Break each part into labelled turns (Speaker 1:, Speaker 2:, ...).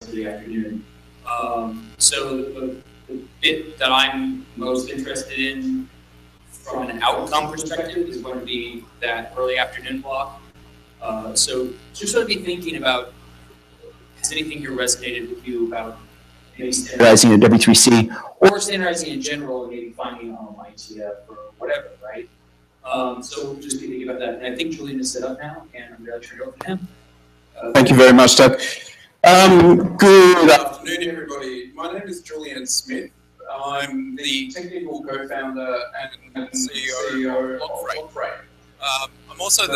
Speaker 1: of the afternoon. So the bit that I'm most interested in from an outcome perspective is going to be that early afternoon block. So just sort of be thinking about, has anything here resonated with you about maybe standardizing a W3C or standardizing in general and maybe finding ITF or whatever, right? So just be thinking about that. And I think Julian is set up now, and I'm going to turn it over to him.
Speaker 2: Thank you very much, Doug. Good afternoon, everybody. My name is Julian Smith. I'm the technical co-founder and CEO of Blockfreight. I'm also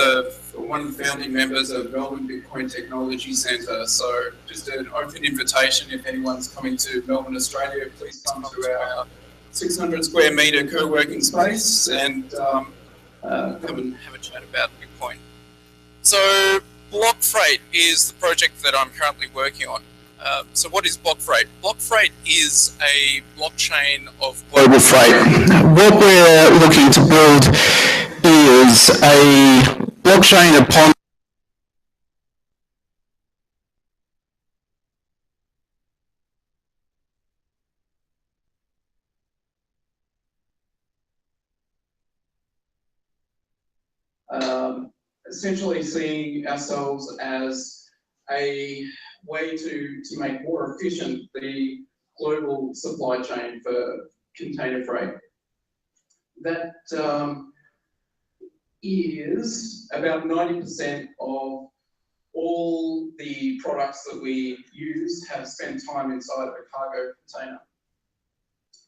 Speaker 2: one of the founding members of Melbourne Bitcoin Technology Centre. So just an open invitation, if anyone's coming to Melbourne, Australia, please come to our 600 square metre co-working space and come and have a chat about Bitcoin. So Blockfreight is the project that I'm currently working on. So what is Blockfreight? Blockfreight is a blockchain of global freight. What we're looking to build is a blockchain upon essentially seeing ourselves as a way to make more efficient the global supply chain for container freight. That is about 90% of all the products that we use have spent time inside of a cargo container.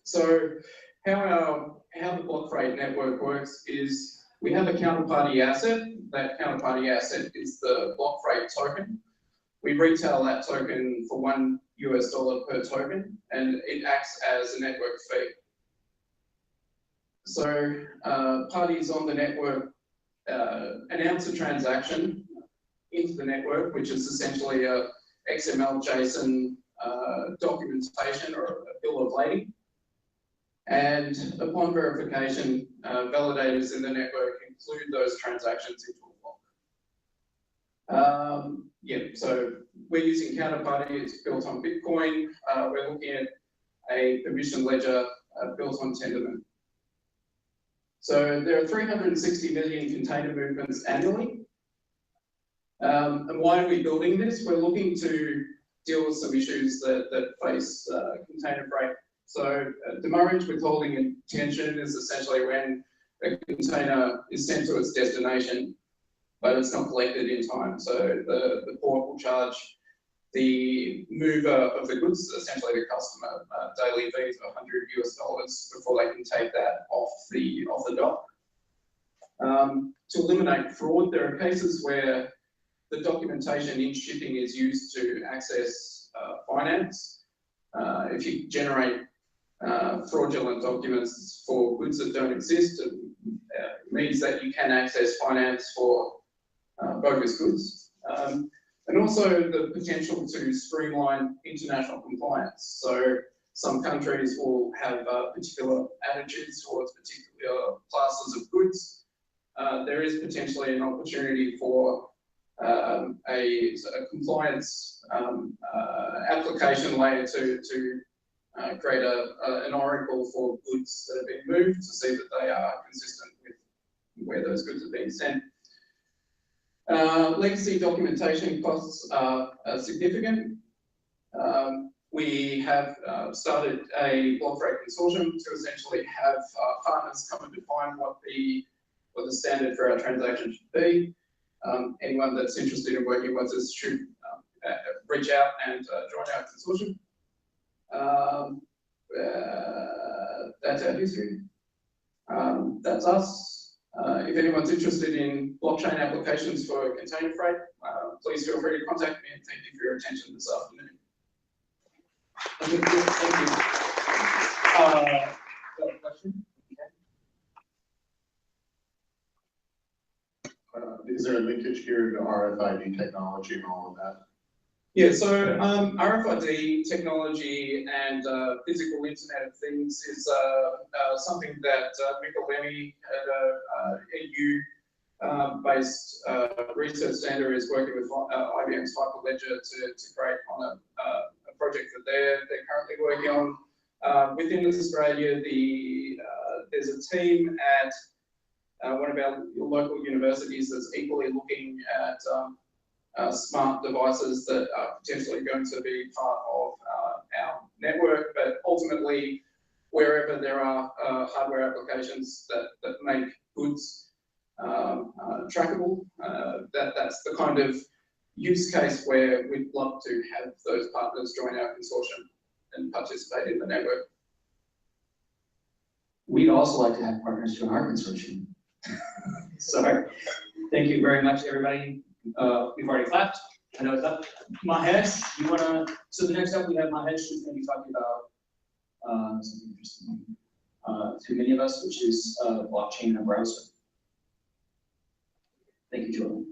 Speaker 2: So how the Blockfreight network works is we have a counterparty asset. That counterparty asset is the Blockfreight token. We retail that token for $1 per token, and it acts as a network fee. So parties on the network announce a transaction into the network, which is essentially a XML JSON documentation or a bill of lading. And upon verification, validators in the network include those transactions into a block. So we're using Counterparty. It's built on Bitcoin. We're looking at a permission ledger built on Tendermint. So there are 360 million container movements annually. And why are we building this? We're looking to deal with some issues that face container freight. So demurrage withholding intention is essentially when a container is sent to its destination, but it's not collected in time. So the port will charge the mover of the goods, essentially the customer, daily fees of $100 before they can take that off the dock. To eliminate fraud, there are cases where the documentation in shipping is used to access finance. If you generate fraudulent documents for goods that don't exist, it means that you can access finance for bogus goods. And also the potential to streamline international compliance. So some countries will have particular attitudes towards particular classes of goods. There is potentially an opportunity for a compliance application layer to create an oracle for goods that have been moved to see that they are consistent with where those goods are being sent. Legacy documentation costs are significant. We have started a Blockfreight consortium to essentially have partners come and define what the standard for our transaction should be. Anyone that's interested in working with us should reach out and join our consortium. That's our history. That's us. If anyone's interested in blockchain applications for container freight, please feel free to contact me, and thank you for your attention this afternoon. Thank you. Got a question?
Speaker 3: Is there a linkage here to RFID technology and all of that?
Speaker 2: Yeah, so RFID technology and physical Internet of Things is something that Mikkel Lemmy at a EU-based research centre is working with IBM's Hyperledger to create on working on. Within Australia, there's a team at one of our local universities that's equally looking at smart devices that are potentially going to be part of our network, but ultimately, wherever there are hardware applications that make goods trackable, that's the kind of use case where we'd love to have those partners join our consortium and participate in the network.
Speaker 4: We'd also like to have partners join our consortium. Sorry. Thank you very much, everybody. We've already clapped. I know it's up. Mahesh, you wanna? So the next up we have Mahesh, who's going to be talking about something interesting to many of us, which is blockchain in a browser. Thank you, Jordan.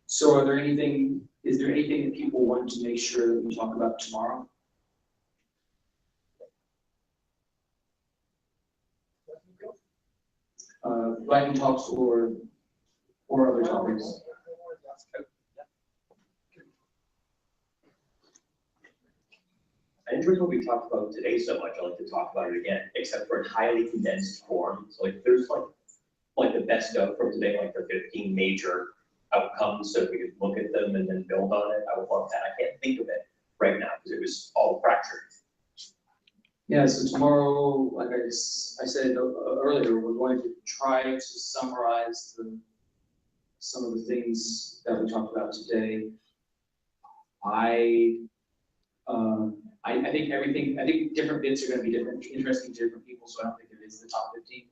Speaker 4: So is there anything that people want to make sure that we talk about tomorrow? Lightning talks or other topics?
Speaker 5: I enjoyed what we talked about today so much. I'd like to talk about it again, except for in highly condensed form. So like there's like the best of from today, like the 15 major outcomes, so if we could look at them and then build on it. I would love that. I can't think of it right now because it was all fractured.
Speaker 4: Yeah, so tomorrow, like I said earlier, we're going to try to summarize some of the things that we talked about today. I think different bits are going to be interesting to different people, so I don't think it is the top 15.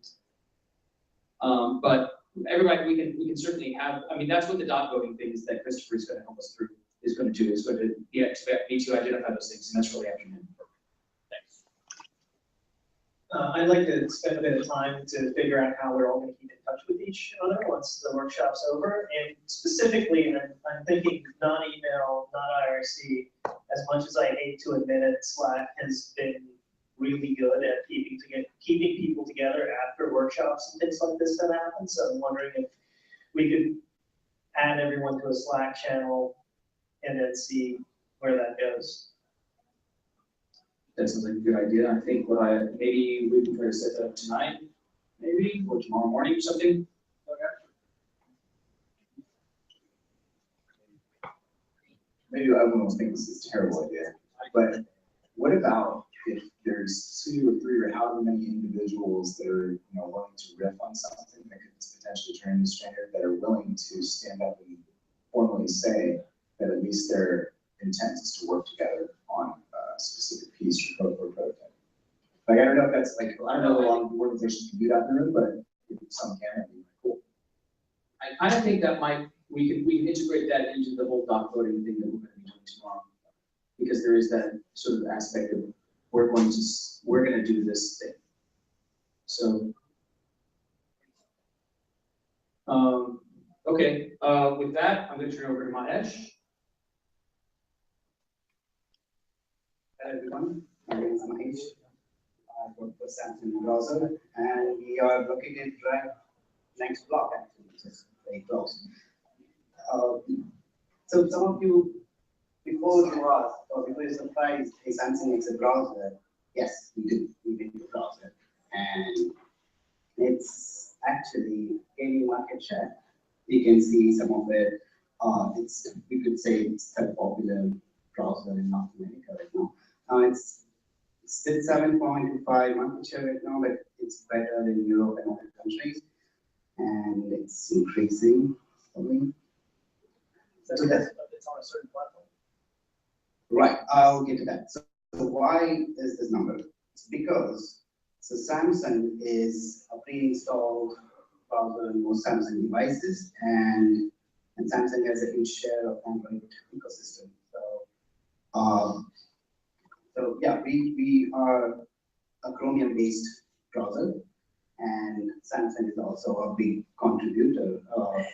Speaker 4: But everybody, we can certainly have, I mean, that's what the dot voting thing is that Christopher is going to help us through, is going to expect me to identify those things, and that's really afternoon. Thanks.
Speaker 6: I'd like to spend a bit of time to figure out how we're all going to keep in touch with each other once the workshop's over. And specifically, I'm thinking non-email, not IRC. As much as I hate to admit it, Slack has been really good at keeping people together after workshops and things like this have happened. So I'm wondering if we could add everyone to a Slack channel and then see where that goes.
Speaker 4: That sounds like a good idea. I think maybe we can try to set that up tonight, maybe, or tomorrow morning or something.
Speaker 7: Maybe everyone thinks this is a terrible idea, but what about if there's 2 or 3 or however many individuals that are willing to riff on something that could potentially turn into standard, that are willing to stand up and formally say that at least their intent is to work together on a specific piece or prototype. Like I don't know if that's like I don't know how long organizations can do that in the room, but if some can, that'd be cool.
Speaker 4: I kind of think that we can integrate that into the whole dot voting thing that we're going to be doing tomorrow, because there is that sort of aspect of we're going to do this thing. So, okay. With that, I'm going to turn over to Mahesh.
Speaker 8: Hello everyone, my name is Mahesh. I work for Samsung browser, and we are located right next block actually, which is very close. So some of you, before you asked, or before you're surprised, hey, Samsung makes a browser. Yes, we do. We make the browser, and it's actually gaining market share. You can see some of it. We could say it's third popular browser in North America right now. It's still 7.5 market share right now, but it's better than Europe and other countries, and it's increasing. So that's
Speaker 6: it's on a certain platform.
Speaker 8: right. I'll get to that. So why is this number? It's because Samsung is a pre-installed browser on most Samsung devices, and Samsung has a huge share of Android ecosystem. So yeah, we are a Chromium-based browser, and Samsung is also a big contributor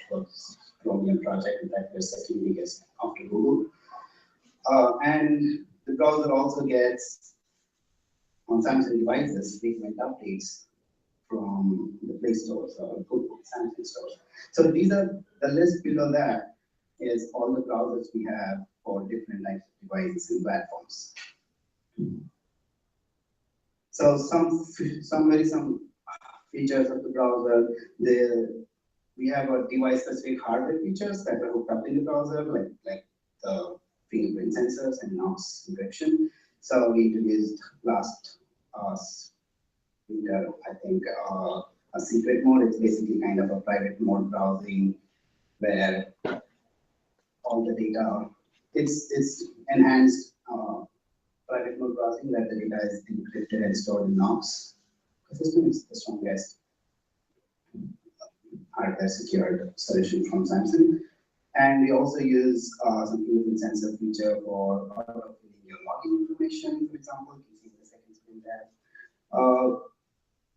Speaker 8: for this Chromium project. In fact, we're second biggest after Google. And the browser also gets on Samsung devices frequent updates from the Play stores or Google Samsung stores. So these are the list below that is all the browsers we have for different types of devices and platforms. So some features of the browser. We have a device-specific hardware features that are hooked up in the browser, like the fingerprint sensors and NOx encryption. So we introduced last winter, I think, a secret mode. It's basically kind of a private mode browsing where all the data, it's enhanced private mode browsing where the data is encrypted and stored in NOx. The system is the strongest hardware secured solution from Samsung. And we also use some fingerprint sensor feature for filling your login information, for example. You can see the second screen there.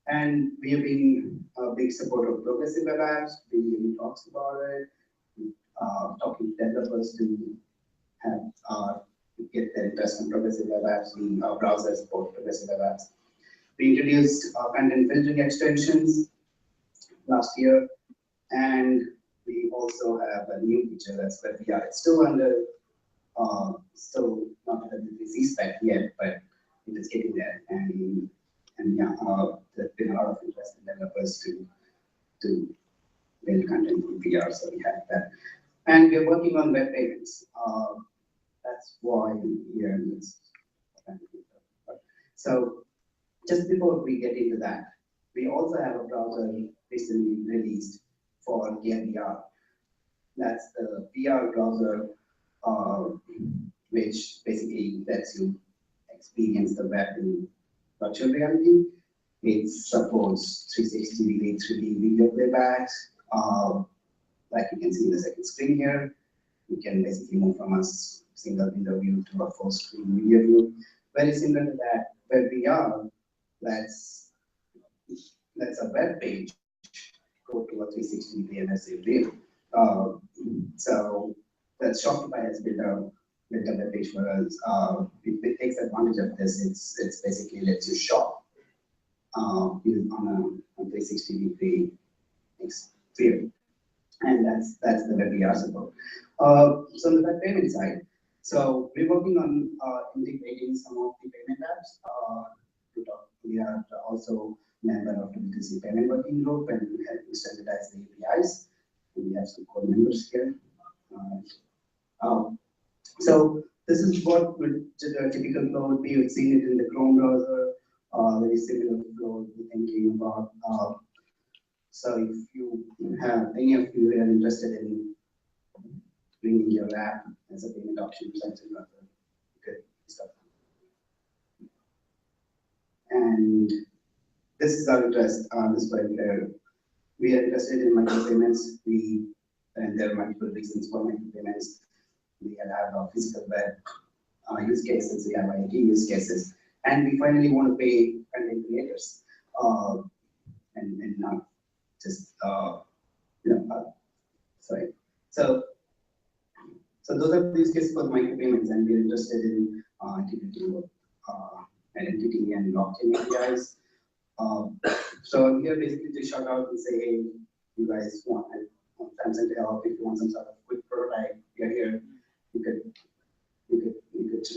Speaker 8: And we have been a big supporter of progressive web apps. We talks about it, talking to developers to have get their interest in progressive web apps. Our browser support progressive web apps. We introduced content filtering extensions last year, and we also have a new feature that's where we are. It's still under, still not at the W3C spec yet, but it is getting there. And yeah, there's been a lot of interest in developers to build content in VR, so we have that. And we're working on web payments. That's why we are in this. So just before we get into that, we also have a browser recently released for Gear VR. That's the VR browser, which basically lets you experience the web in virtual reality. It supports 360-degree 3D video playbacks. Like you can see in the second screen here, you can basically move from a single window view to a full screen video view. Very similar to that, where we are, let's a web page go to a 360-degree immersive view. So that Shopify has built a web page for us. It takes advantage of this. It's basically lets you shop on a 360-degree view. And that's the web VR support. So on the web payment side, so we're working on integrating some of the payment apps. We are also member of the W3C Payment Working Group, and we help to standardize the APIs. We have some core members here. So this is what the typical flow would be. You've seen it in the Chrome browser. Very similar flow we're thinking about. So if you have any of you are interested in bringing your app as a payment option, good stuff. And this is our interest. This is where we are interested in micropayments. And there are multiple reasons for micropayments. We have our physical web use cases. We have IT use cases, and we finally want to pay content creators, and not just sorry. So those are the use cases for micropayments, and we're interested in integrating identity and blockchain APIs. So here basically to shout out and say, hey, you guys want Samsung to help. If you want some sort of quick prototype, we are here. You could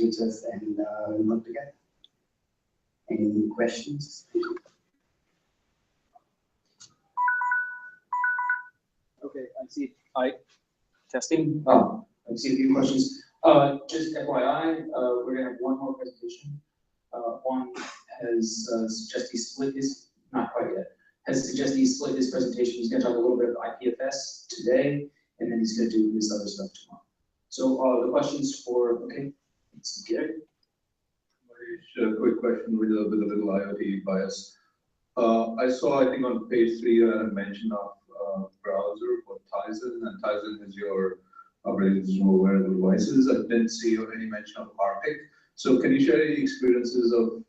Speaker 8: reach us and work together. Any questions?
Speaker 4: Okay, I see. Testing. I see a few questions. Just FYI, we're gonna have one more presentation. Juan has suggested he split his, not quite yet, has suggested he split his presentation. He's gonna talk a little bit about IPFS today, and then he's gonna do his other stuff tomorrow. So the questions for, okay, let's get it.
Speaker 9: A quick question with a little IoT bias. I saw, I think on page 3, you had a mention of browser for Tizen, and Tizen is your ability to wearable devices. I didn't see any mention of Arctic. So can you share any experiences of,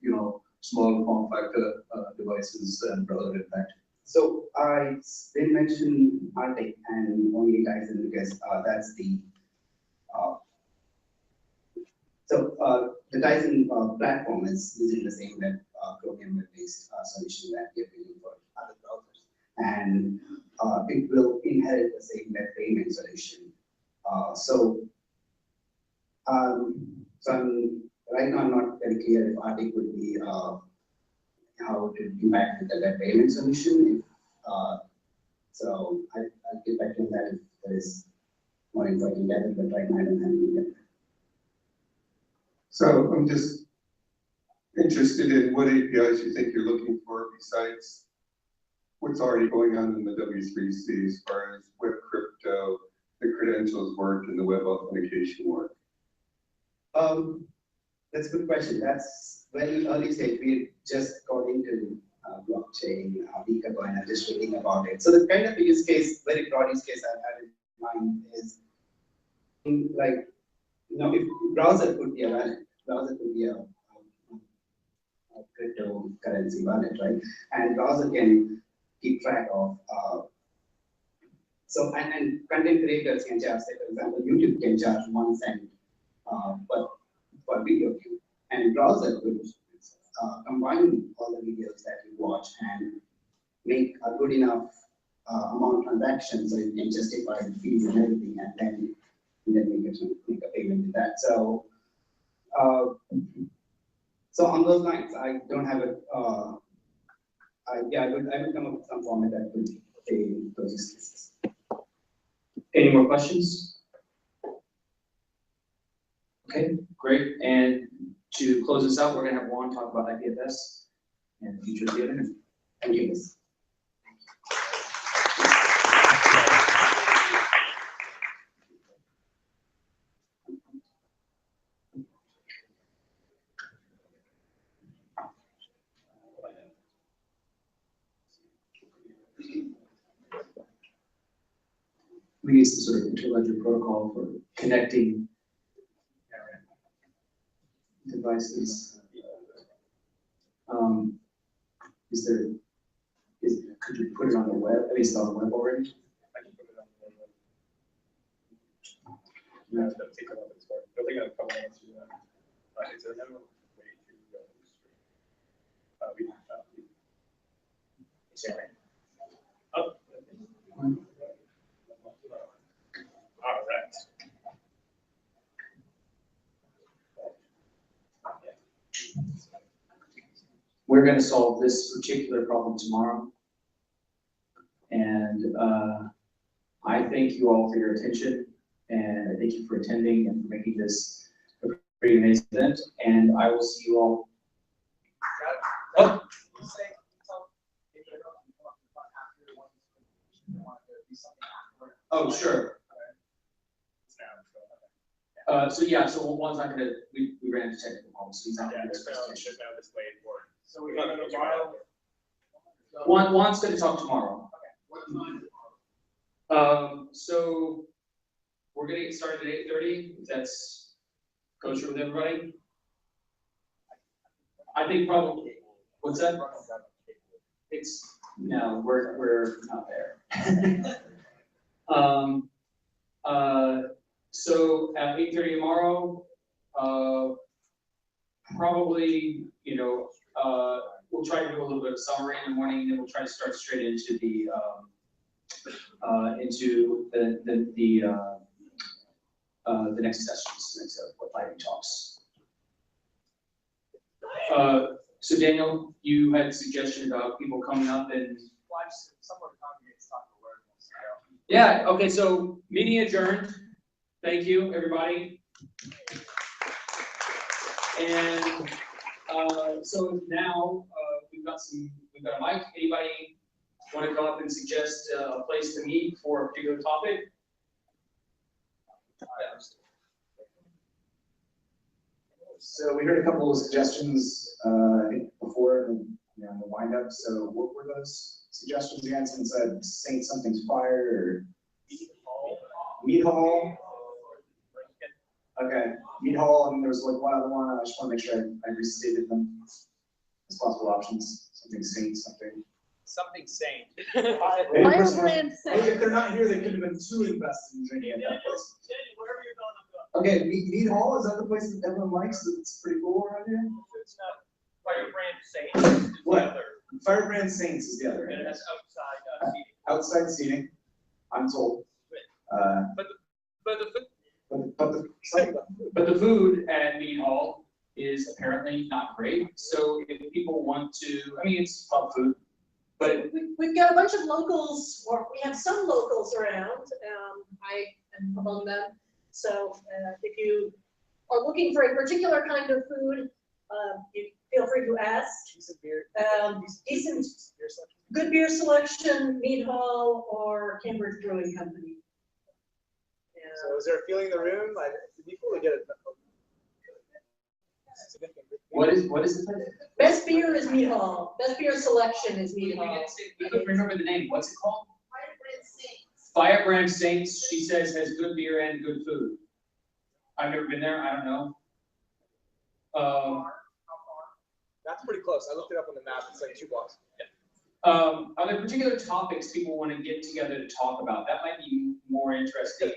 Speaker 9: small form factor devices and browser impact?
Speaker 8: So I did mention Arctic and only Tizen because that's the the Tizen platform is using the same Chromium web-based solution that we are building for other browsers, and it will inherit the same web payment solution. So I'm right now not very clear if Arctic would be how it would impact with the web payment solution. So I'll get back to that if there is more info I can gather, but right now I don't have any yet.
Speaker 10: So I'm just interested in what APIs you think you're looking for besides what's already going on in the W3C as far as web crypto, the credentials work, and the web authentication work.
Speaker 8: That's a good question. That's very early stage. We just got into blockchain a week ago and I'm just reading about it. So the kind of use case, very broad use case I've had in mind is like, if browser could be a wallet, browser could be a cryptocurrency wallet, right? And browser can keep track of, and content creators can charge, say for example, YouTube can charge 1 cent per video view, and browser could combine all the videos that you watch and make a good enough amount of transactions so you can justify the fees and everything, and then make a payment with that. So, so on those lines, I don't have it. I would come up with some format that could pay those use cases.
Speaker 4: Any more questions? Okay, great. And to close this out, we're going to have Juan talk about IPFS and the future of the internet.
Speaker 8: Thank you.
Speaker 4: We need some sort of interledger protocol for connecting devices. Could you put it on the web? I mean, it's on the web already?
Speaker 11: I can put it on the web. You have to take a look at this. I think I have a couple answers to that. Is there no way to all right.
Speaker 4: We're going to solve this particular problem tomorrow. And I thank you all for your attention, and I thank you for attending and for making this a pretty amazing event. And I will see you all. Oh. Oh, sure. So yeah, so Juan's not gonna, we ran into technical problems, so he's not gonna do this presentation.
Speaker 11: So we're gonna go tomorrow.
Speaker 4: Juan's gonna talk tomorrow. So we're gonna get started at 8:30, if that's kosher with everybody. I think probably, what's that? It's, no, we're not there. So at 8:30 tomorrow, probably, we'll try to do a little bit of summary in the morning, and then we'll try to start straight into the next sessions, next lightning talks. So Daniel, you had a suggestion about people coming up and. Yeah. Okay. So meeting adjourned. Thank you, everybody. And so now we've got a mic. Anybody want to come up and suggest a place to meet for a particular topic?
Speaker 7: So we heard a couple of suggestions before, and in the windup. So what were those suggestions again? Someone said Saint something's fire or Meat Hall. Okay, Meat Hall, and there was like one other one. I just want to make sure I restated them as possible options. Something Saint, something.
Speaker 11: Something sane.
Speaker 6: Firebrand
Speaker 7: Hey, if they're not here, they could have been too invested in drinking at that place. Okay, Meat Hall, is that the place that everyone likes? It's pretty cool around here?
Speaker 11: It's not Firebrand Saint.
Speaker 7: What? Firebrand Saints is the other.
Speaker 11: And that's outside seating.
Speaker 7: Outside seating, I'm told.
Speaker 11: But the
Speaker 2: But the food at Mead Hall is apparently not great, so if people want to, I mean, it's pub food, but
Speaker 12: We've got a bunch of locals, or we have some locals around, I am among them. So if you are looking for a particular kind of food, you feel free to ask. Decent, good beer selection, Mead Hall or Cambridge Brewing Company.
Speaker 11: So is there a feeling in the room? It'd be cool to get it.
Speaker 2: what is the place?
Speaker 12: Best beer is Mead Hall. Best beer selection is Mead Hall.
Speaker 2: I couldn't remember the name, what's it called? Firebrand Saints, she says, has good beer and good food. I've never been there, I don't know.
Speaker 11: That's pretty close. I looked it up on the map. It's like 2 blocks.
Speaker 2: Are there particular topics people want to get together to talk about? That might be more interesting.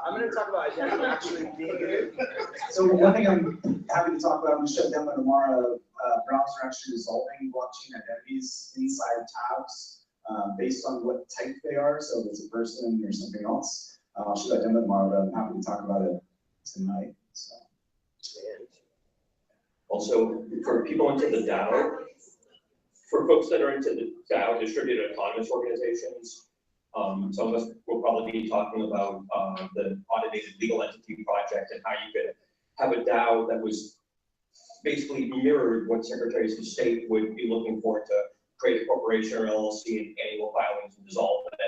Speaker 11: I'm going to talk about identity actually being here.
Speaker 7: So one thing I'm happy to talk about, I'm going to show a demo tomorrow. Browser actually resolving blockchain identities inside tabs based on what type they are. So if it's a person or something else, I'll show that demo tomorrow, but I'm happy to talk about it tonight. So.
Speaker 5: Also, for people into the DAO, for folks that are into the DAO, distributed autonomous organizations, some of us will probably be talking about the automated legal entity project and how you could have a DAO that was basically mirrored what secretaries of state would be looking for to create a corporation or LLC and annual filings and dissolve it,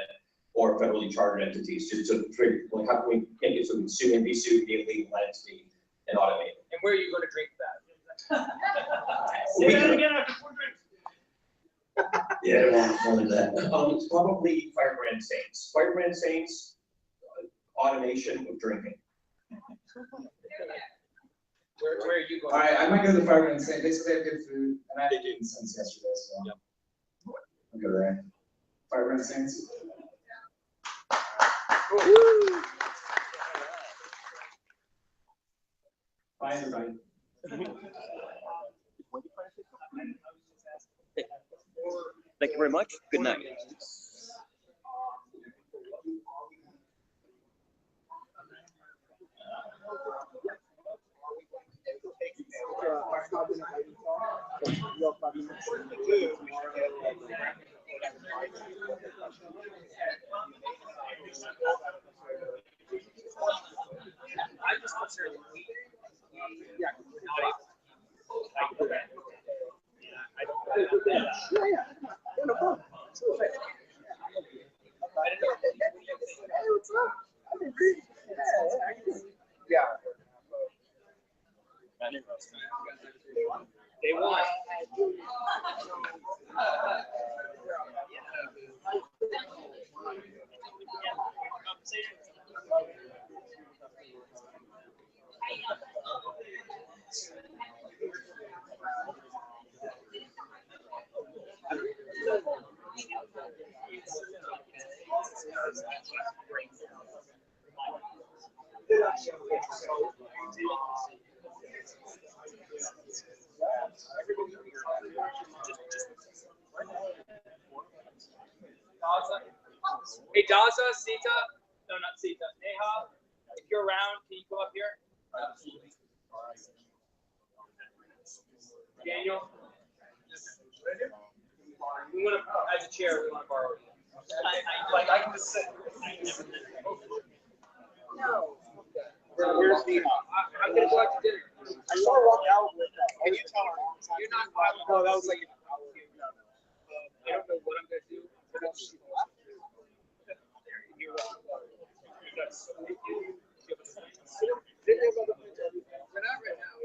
Speaker 5: or federally chartered entities, just to trade, like how can we make it so we can sue and be sued, be a legal entity, and automate it.
Speaker 11: And where are you going to drink that?
Speaker 5: Say that again after 4 drinks. Yeah, none of that. It's probably Firebrand Saints. Firebrand Saints, automation of drinking.
Speaker 11: Where are you going?
Speaker 7: All right, I might go to the Firebrand Saints. They said they have good food, and I haven't eaten since yesterday, so
Speaker 11: Yep.
Speaker 7: I'll go there. Firebrand Saints.
Speaker 2: Bye, everybody.
Speaker 5: Thank you very much. Good night.
Speaker 11: I'm just concerned. Yeah. No problem. Yeah. They won. Hey, Daza, Sita, no, not Sita, Neha, if you're around, can you go up here? Daniel? We want to, as a chair, we want to borrow you. I can just sit. No. Where's Neha? I'm going to go out to dinner. I saw her walk out with can you tell her? You're not. No, that was like an hour. I don't know what I'm going to do. We're not right now.